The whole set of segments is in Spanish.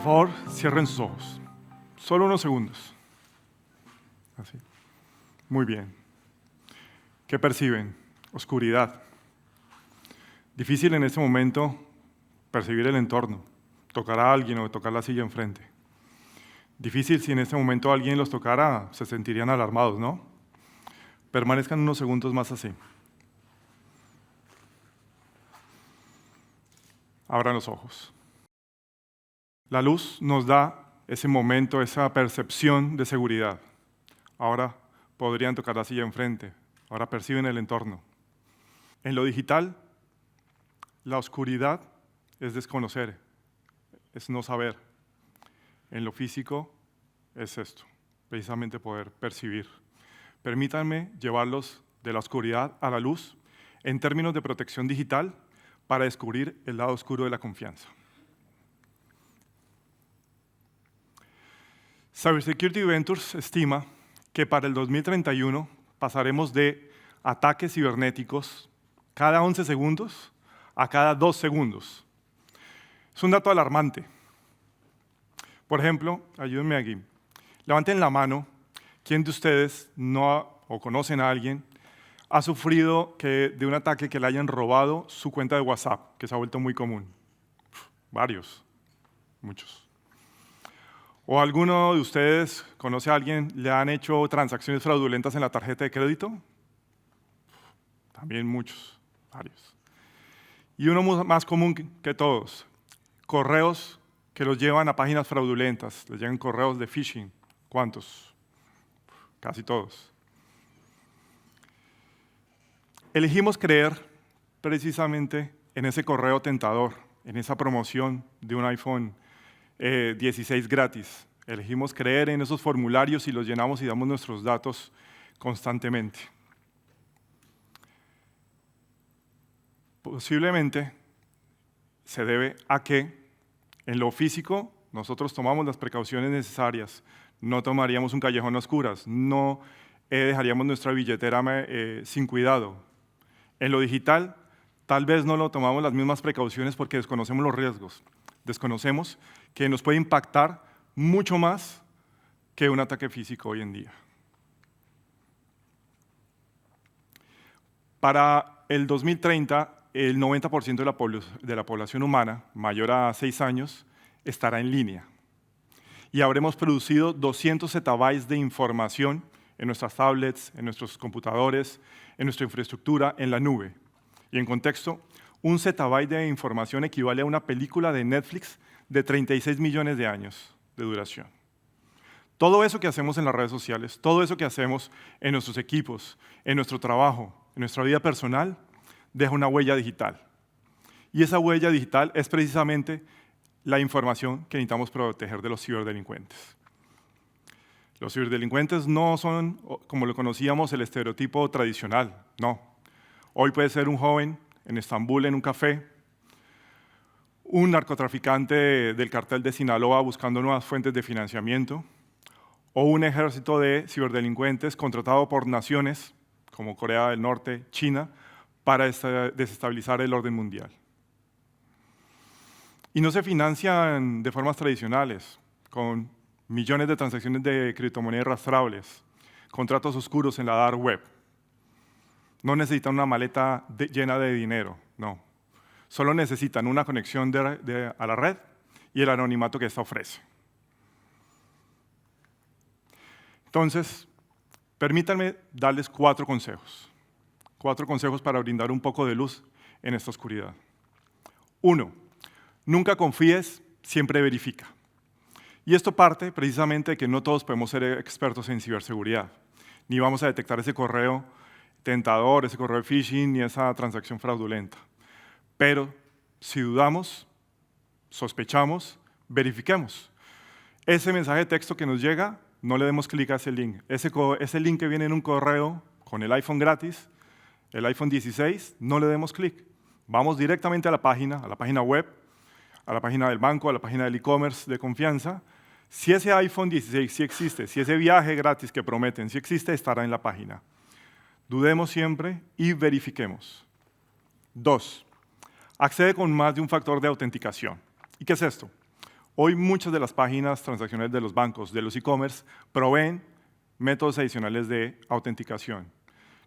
favor, cierren sus ojos. Solo unos segundos. Así. Muy bien. ¿Qué perciben? Oscuridad. Difícil en este momento percibir el entorno, tocar a alguien o tocar la silla enfrente. Difícil si en este momento alguien los tocara, se sentirían alarmados, ¿no? Permanezcan unos segundos más así. Abran los ojos. La luz nos da ese momento, esa percepción de seguridad. Ahora podrían tocar la silla enfrente, ahora perciben el entorno. En lo digital, la oscuridad es desconocer, es no saber. En lo físico es esto, precisamente poder percibir. Permítanme llevarlos de la oscuridad a la luz en términos de protección digital para descubrir el lado oscuro de la confianza. Cybersecurity Ventures estima que para el 2031 pasaremos de ataques cibernéticos cada 11 segundos a cada 2 segundos. Es un dato alarmante. Por ejemplo, ayúdenme aquí. Levanten la mano, ¿quién de ustedes o conocen a alguien ha sufrido de un ataque que le hayan robado su cuenta de WhatsApp, que se ha vuelto muy común? Varios, muchos. ¿O alguno de ustedes conoce a alguien, le han hecho transacciones fraudulentas en la tarjeta de crédito? También muchos, varios. Y uno más común que todos, correos que los llevan a páginas fraudulentas, les llegan correos de phishing. ¿Cuántos? Casi todos. Elegimos creer precisamente en ese correo tentador, en esa promoción de un iPhone 16 gratis. Elegimos creer en esos formularios y los llenamos y damos nuestros datos constantemente. Posiblemente se debe a que en lo físico nosotros tomamos las precauciones necesarias, no tomaríamos un callejón a oscuras, no dejaríamos nuestra billetera sin cuidado. En lo digital, tal vez no lo tomamos las mismas precauciones porque desconocemos los riesgos. Desconocemos que nos puede impactar mucho más que un ataque físico hoy en día. Para el 2030, el 90% de la población humana mayor a 6 años estará en línea. Y habremos producido 200 zettabytes de información en nuestras tablets, en nuestros computadores, en nuestra infraestructura, en la nube. Y en contexto, un zettabyte de información equivale a una película de Netflix de 36 millones de años de duración. Todo eso que hacemos en las redes sociales, todo eso que hacemos en nuestros equipos, en nuestro trabajo, en nuestra vida personal, deja una huella digital. Y esa huella digital es precisamente la información que necesitamos proteger de los ciberdelincuentes. Los ciberdelincuentes no son, como lo conocíamos, el estereotipo tradicional, no. Hoy puede ser un joven en Estambul, en un café, un narcotraficante del cartel de Sinaloa buscando nuevas fuentes de financiamiento, o un ejército de ciberdelincuentes contratado por naciones como Corea del Norte, China, para desestabilizar el orden mundial. Y no se financian de formas tradicionales, con millones de transacciones de criptomonedas arrastrables, contratos oscuros en la dark web. No necesitan una maleta llena de dinero, no. Solo necesitan una conexión a la red y el anonimato que esta ofrece. Entonces, permítanme darles 4 consejos. 4 consejos para brindar un poco de luz en esta oscuridad. 1. Nunca confíes, siempre verifica. Y esto parte precisamente de que no todos podemos ser expertos en ciberseguridad, ni vamos a detectar ese correo tentador, ese correo de phishing, ni esa transacción fraudulenta. Pero si dudamos, sospechamos, verifiquemos. Ese mensaje de texto que nos llega, no le demos clic a ese link. Ese link que viene en un correo con el iPhone gratis, el iPhone 16, no le demos clic. Vamos directamente a la página web, a la página del banco, a la página del e-commerce de confianza. Si ese iPhone 16 sí existe, si ese viaje gratis que prometen sí existe, estará en la página. Dudemos siempre y verifiquemos. 2. Accede con más de un factor de autenticación. ¿Y qué es esto? Hoy muchas de las páginas transaccionales de los bancos, de los e-commerce, proveen métodos adicionales de autenticación.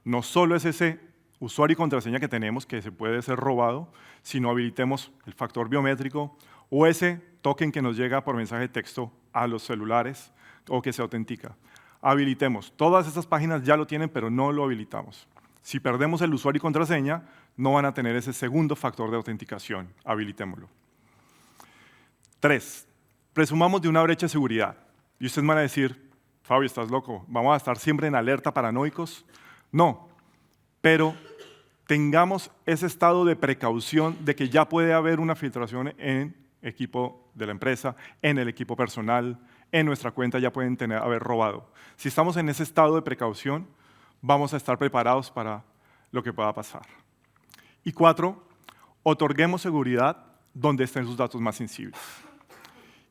No solo es ese usuario y contraseña que tenemos, que se puede ser robado, sino habilitemos el factor biométrico o ese token que nos llega por mensaje de texto a los celulares o que se autentica. Habilitemos. Todas estas páginas ya lo tienen, pero no lo habilitamos. Si perdemos el usuario y contraseña, no van a tener ese segundo factor de autenticación. Habilitémoslo. 3. Presumamos de una brecha de seguridad. Y ustedes van a decir, Fabio, estás loco, ¿vamos a estar siempre en alerta paranoicos? No, pero tengamos ese estado de precaución de que ya puede haber una filtración en equipo de la empresa, en el equipo personal, en nuestra cuenta ya pueden haber robado. Si estamos en ese estado de precaución, vamos a estar preparados para lo que pueda pasar. Y 4, otorguemos seguridad donde estén sus datos más sensibles.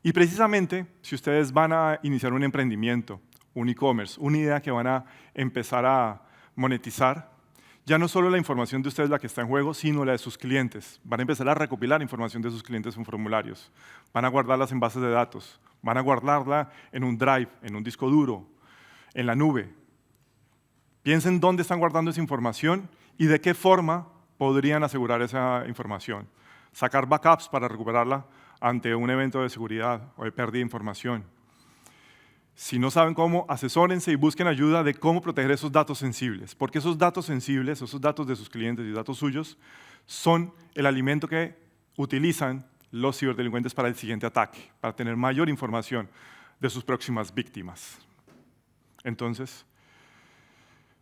Y precisamente, si ustedes van a iniciar un emprendimiento, un e-commerce, una idea que van a empezar a monetizar, ya no solo la información de ustedes la que está en juego, sino la de sus clientes. Van a empezar a recopilar información de sus clientes en formularios. Van a guardarlas en bases de datos. Van a guardarla en un drive, en un disco duro, en la nube. Piensen dónde están guardando esa información y de qué forma podrían asegurar esa información. Sacar backups para recuperarla ante un evento de seguridad o de pérdida de información. Si no saben cómo, asesórense y busquen ayuda de cómo proteger esos datos sensibles, porque esos datos sensibles, esos datos de sus clientes y datos suyos, son el alimento que utilizan los ciberdelincuentes para el siguiente ataque, para tener mayor información de sus próximas víctimas. Entonces,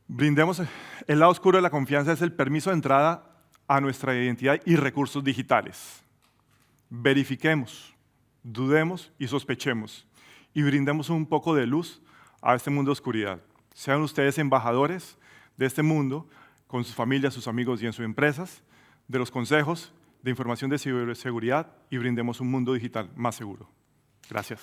brindemos el lado oscuro de la confianza, es el permiso de entrada a nuestra identidad y recursos digitales. Verifiquemos, dudemos y sospechemos y brindemos un poco de luz a este mundo de oscuridad. Sean ustedes embajadores de este mundo con sus familias, sus amigos y en sus empresas, de los consejos de información de ciberseguridad y brindemos un mundo digital más seguro. Gracias.